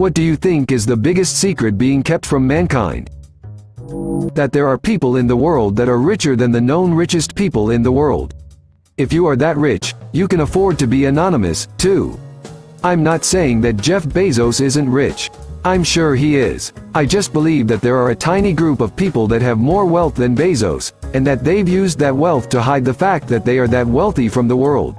What do you think is the biggest secret being kept from mankind? That there are people in the world that are richer than the known richest people in the world. If you are that rich, you can afford to be anonymous, too. I'm not saying that Jeff Bezos isn't rich. I'm sure he is. I just believe that there are a tiny group of people that have more wealth than Bezos, and that they've used that wealth to hide the fact that they are that wealthy from the world.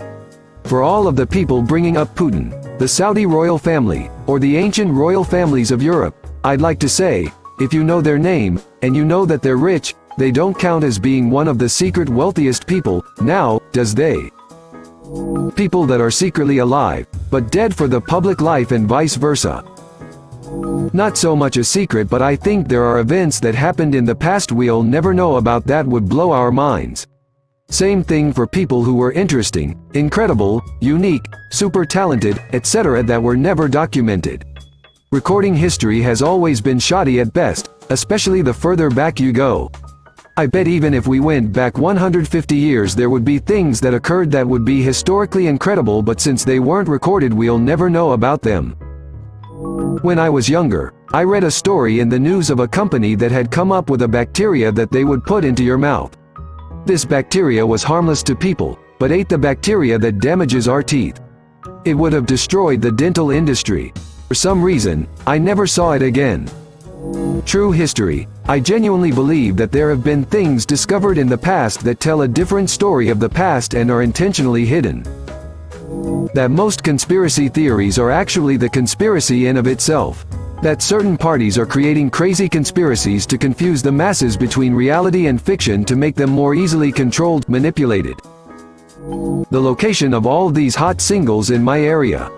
For all of the people bringing up Putin, the Saudi royal family, or the ancient royal families of Europe, I'd like to say, if you know their name, and you know that they're rich, they don't count as being one of the secret wealthiest people, now, does they? People that are secretly alive, but dead for the public life and vice versa. Not so much a secret, but I think there are events that happened in the past we'll never know about that would blow our minds. Same thing for people who were interesting, incredible, unique, super talented, etc. that were never documented. Recording history has always been shoddy at best, especially the further back you go. I bet even if we went back 150 years there would be things that occurred that would be historically incredible, but since they weren't recorded we'll never know about them. When I was younger, I read a story in the news of a company that had come up with a bacteria that they would put into your mouth. This bacteria was harmless to people, but ate the bacteria that damages our teeth. It would have destroyed the dental industry. For some reason, I never saw it again. True history, I genuinely believe that there have been things discovered in the past that tell a different story of the past and are intentionally hidden. That most conspiracy theories are actually the conspiracy in of itself. That certain parties are creating crazy conspiracies to confuse the masses between reality and fiction to make them more easily controlled, manipulated. The location of all these hot singles in my area.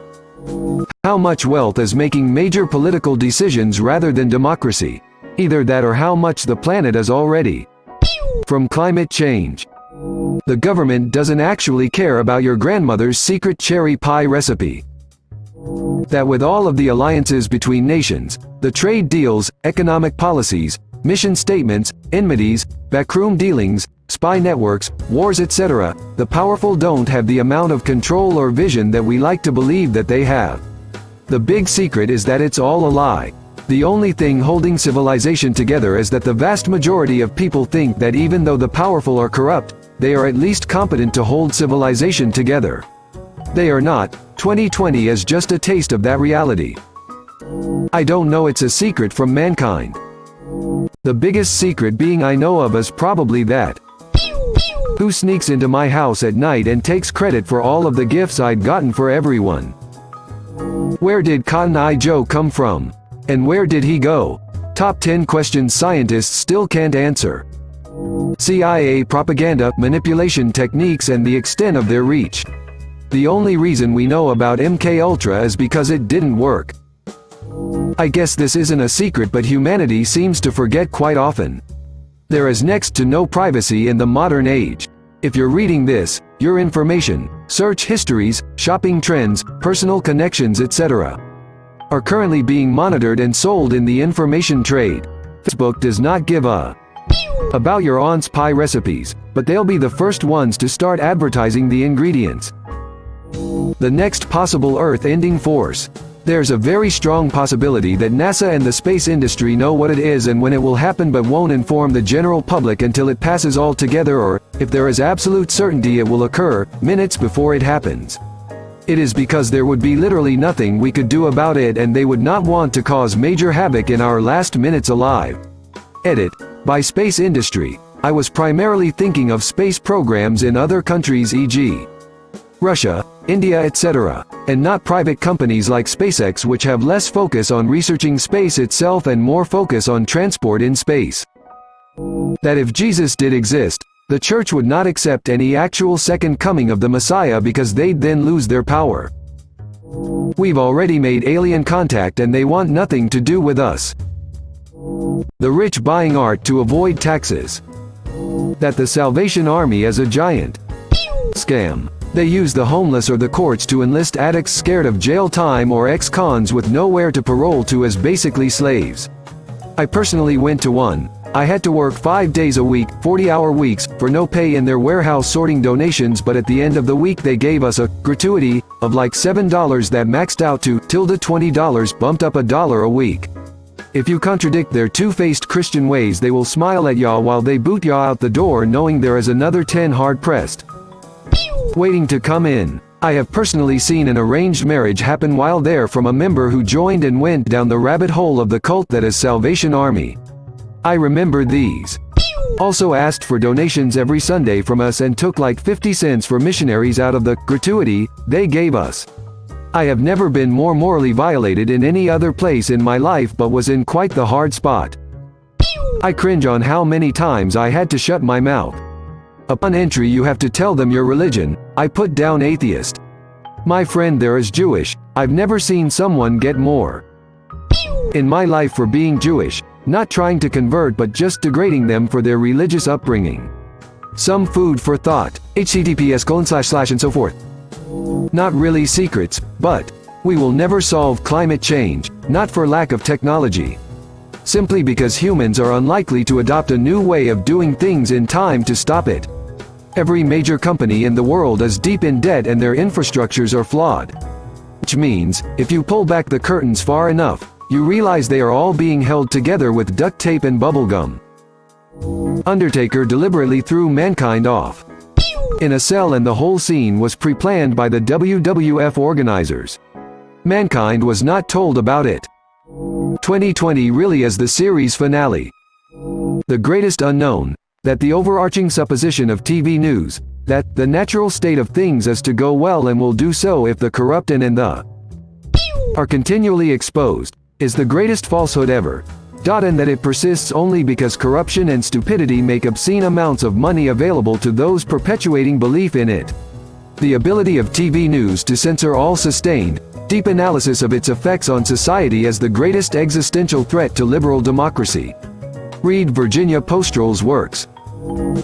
How much wealth is making major political decisions rather than democracy. Either that or how much the planet is already. From climate change. The government doesn't actually care about your grandmother's secret cherry pie recipe. That with all of the alliances between nations, the trade deals, economic policies, mission statements, enmities, backroom dealings, spy networks, wars etc., the powerful don't have the amount of control or vision that we like to believe that they have. The big secret is that it's all a lie. The only thing holding civilization together is that the vast majority of people think that even though the powerful are corrupt, they are at least competent to hold civilization together. They are not. 2020 is just a taste of that reality. I don't know it's a secret from mankind. The biggest secret being I know of is probably that. Who sneaks into my house at night and takes credit for all of the gifts I'd gotten for everyone? Where did Cotton Eye Joe come from? And where did he go? Top 10 questions scientists still can't answer. CIA propaganda, manipulation techniques and the extent of their reach. The only reason we know about MKUltra is because it didn't work. I guess this isn't a secret, but humanity seems to forget quite often. There is next to no privacy in the modern age. If you're reading this, your information, search histories, shopping trends, personal connections etc. are currently being monitored and sold in the information trade. Facebook does not give a about your aunt's pie recipes, but they'll be the first ones to start advertising the ingredients. The next possible Earth-ending force. There's a very strong possibility that NASA and the space industry know what it is and when it will happen, but won't inform the general public until it passes altogether, or, if there is absolute certainty it will occur, minutes before it happens. It is because there would be literally nothing we could do about it and they would not want to cause major havoc in our last minutes alive. Edit. By space industry, I was primarily thinking of space programs in other countries, e.g. Russia, India etc., and not private companies like SpaceX, which have less focus on researching space itself and more focus on transport in space. That if Jesus did exist, the church would not accept any actual second coming of the Messiah because they'd then lose their power. We've already made alien contact and they want nothing to do with us. The rich buying art to avoid taxes. That the Salvation Army is a giant scam. They use the homeless or the courts to enlist addicts scared of jail time or ex-cons with nowhere to parole to as basically slaves. I personally went to one. I had to work 5 days a week, 40-hour weeks, for no pay in their warehouse sorting donations, but at the end of the week they gave us a gratuity of like $7 that maxed out to $20, bumped up $1 a week. If you contradict their two-faced Christian ways, they will smile at y'all while they boot y'all out the door, knowing there is another 10 hard-pressed waiting to come in. I have personally seen an arranged marriage happen while there from a member who joined and went down the rabbit hole of the cult that is Salvation Army. I remember these also asked for donations every Sunday from us and took like 50 cents for missionaries out of the gratuity they gave us. I have never been more morally violated in any other place in my life, but was in quite the hard spot. I cringe on how many times I had to shut my mouth. Upon entry you have to tell them your religion. I put down atheist. My friend there is Jewish. I've never seen someone get more in my life for being Jewish. Not trying to convert but just degrading them for their religious upbringing. Some food for thought. https:// and so forth. Not really secrets, but we will never solve climate change, not for lack of technology. Simply because humans are unlikely to adopt a new way of doing things in time to stop it. Every major company in the world is deep in debt and their infrastructures are flawed. Which means, if you pull back the curtains far enough, you realize they are all being held together with duct tape and bubblegum. Undertaker deliberately threw mankind off in a cell, and the whole scene was pre-planned by the WWF organizers. Mankind was not told about it. 2020 really is the series finale. The greatest unknown, that the overarching supposition of TV news, that the natural state of things is to go well and will do so if the corrupt and the are continually exposed, is the greatest falsehood ever. And that it persists only because corruption and stupidity make obscene amounts of money available to those perpetuating belief in it. The ability of TV news to censor all sustained, deep analysis of its effects on society as the greatest existential threat to liberal democracy. Read Virginia Postrel's works.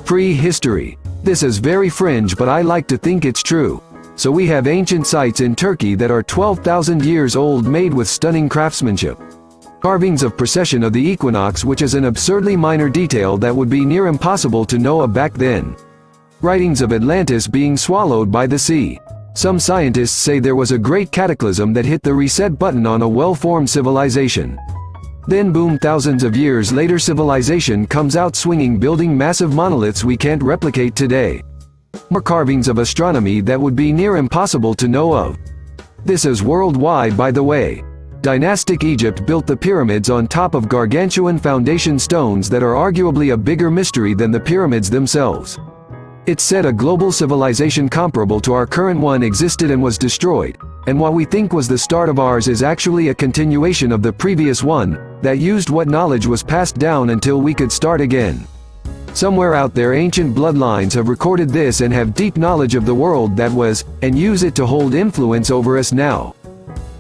Prehistory. This is very fringe, but I like to think it's true. So we have ancient sites in Turkey that are 12,000 years old, made with stunning craftsmanship. Carvings of precession of the equinox, which is an absurdly minor detail that would be near impossible to know of back then. Writings of Atlantis being swallowed by the sea. Some scientists say there was a great cataclysm that hit the reset button on a well-formed civilization. Then boom, thousands of years later civilization comes out swinging, building massive monoliths we can't replicate today. More carvings of astronomy that would be near impossible to know of. This is worldwide, by the way. Dynastic Egypt built the pyramids on top of gargantuan foundation stones that are arguably a bigger mystery than the pyramids themselves. It's said a global civilization comparable to our current one existed and was destroyed, and what we think was the start of ours is actually a continuation of the previous one, that used what knowledge was passed down until we could start again. Somewhere out there ancient bloodlines have recorded this and have deep knowledge of the world that was, and use it to hold influence over us now.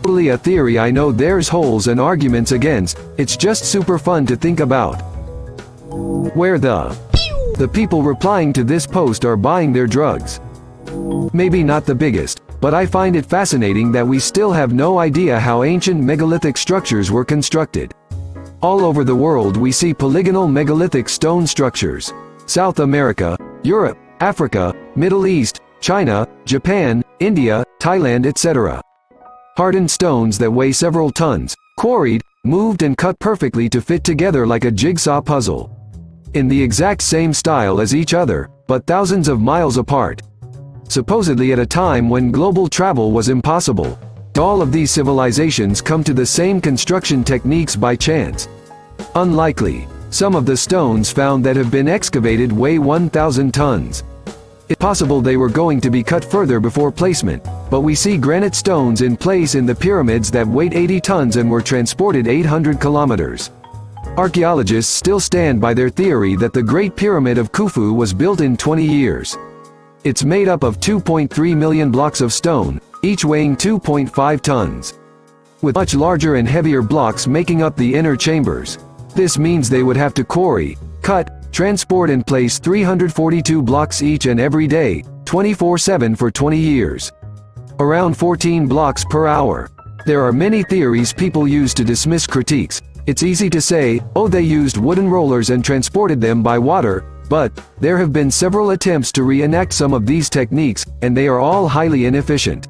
Totally a theory I know there's holes and arguments against, it's just super fun to think about. Where the people replying to this post are buying their drugs. Maybe not the biggest, but I find it fascinating that we still have no idea how ancient megalithic structures were constructed. All over the world we see polygonal megalithic stone structures. South America, Europe, Africa, Middle East, China, Japan, India, Thailand, etc. Hardened stones that weigh several tons, quarried, moved and cut perfectly to fit together like a jigsaw puzzle. In the exact same style as each other, but thousands of miles apart. Supposedly at a time when global travel was impossible. All of these civilizations come to the same construction techniques by chance. Unlikely. Some of the stones found that have been excavated weigh 1,000 tons. It's possible they were going to be cut further before placement, but we see granite stones in place in the pyramids that weighed 80 tons and were transported 800 kilometers. Archaeologists still stand by their theory that the Great Pyramid of Khufu was built in 20 years. It's made up of 2.3 million blocks of stone, each weighing 2.5 tons. With much larger and heavier blocks making up the inner chambers. This means they would have to quarry, cut, transport and place 342 blocks each and every day, 24/7 for 20 years. Around 14 blocks per hour. There are many theories people use to dismiss critiques, It's easy to say, oh, they used wooden rollers and transported them by water, but there have been several attempts to reenact some of these techniques, and they are all highly inefficient.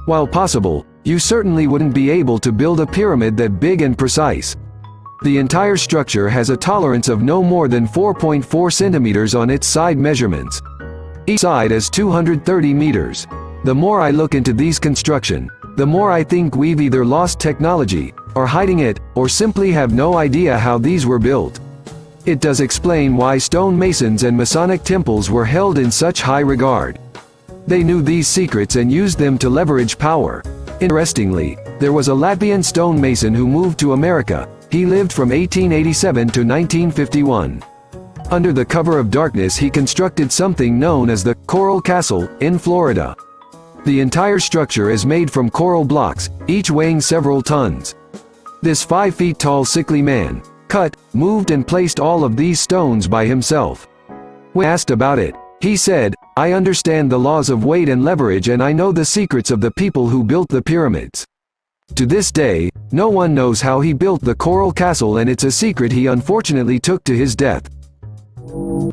While possible, you certainly wouldn't be able to build a pyramid that big and precise. The entire structure has a tolerance of no more than 4.4 centimeters on its side measurements. Each side is 230 meters. The more I look into these construction, the more I think we've either lost technology, or hiding it, or simply have no idea how these were built. It does explain why stonemasons and Masonic temples were held in such high regard. They knew these secrets and used them to leverage power. Interestingly, there was a Latvian stonemason who moved to America. He lived from 1887 to 1951. Under the cover of darkness he constructed something known as the Coral Castle in Florida. The entire structure is made from coral blocks, each weighing several tons. This 5 feet tall sickly man cut, moved and placed all of these stones by himself. When asked about it, he said, "I understand the laws of weight and leverage, and I know the secrets of the people who built the pyramids." To this day, no one knows how he built the Coral Castle, and it's a secret he unfortunately took to his death.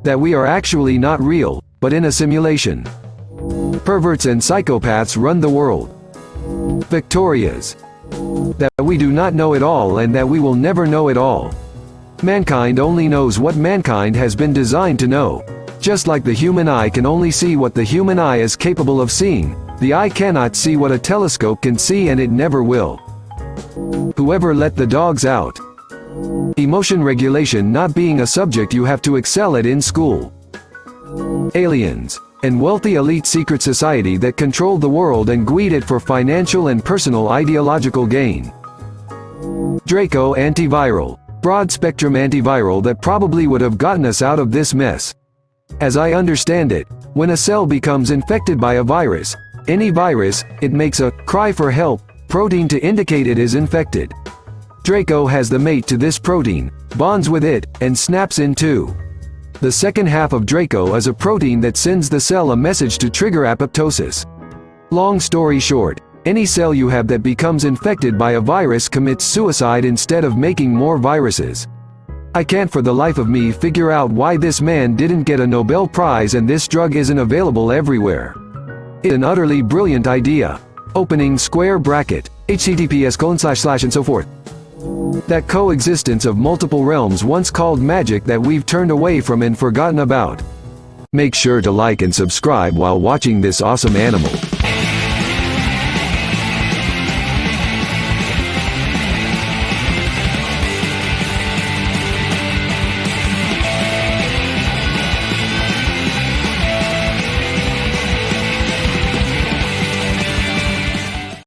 That we are actually not real, but in a simulation. Perverts and psychopaths run the world. Victorias. That we do not know it all, and that we will never know it all. Mankind only knows what mankind has been designed to know. Just like the human eye can only see what the human eye is capable of seeing, the eye cannot see what a telescope can see, and it never will. Whoever let the dogs out? Emotion regulation not being a subject you have to excel at in school. Aliens. And wealthy elite secret society that controlled the world and greed it for financial and personal ideological gain. Draco antiviral. Broad-spectrum antiviral that probably would have gotten us out of this mess. As I understand it, when a cell becomes infected by a virus, any virus, it makes a cry for help protein to indicate it is infected. Draco has the mate to this protein, bonds with it, and snaps in two. The second half of Draco is a protein that sends the cell a message to trigger apoptosis. Long story short, any cell you have that becomes infected by a virus commits suicide instead of making more viruses. I can't for the life of me figure out why this man didn't get a Nobel Prize and this drug isn't available everywhere. It's an utterly brilliant idea. Opening square bracket, https:// and so forth. That coexistence of multiple realms once called magic that we've turned away from and forgotten about. Make sure to like and subscribe while watching this awesome animal.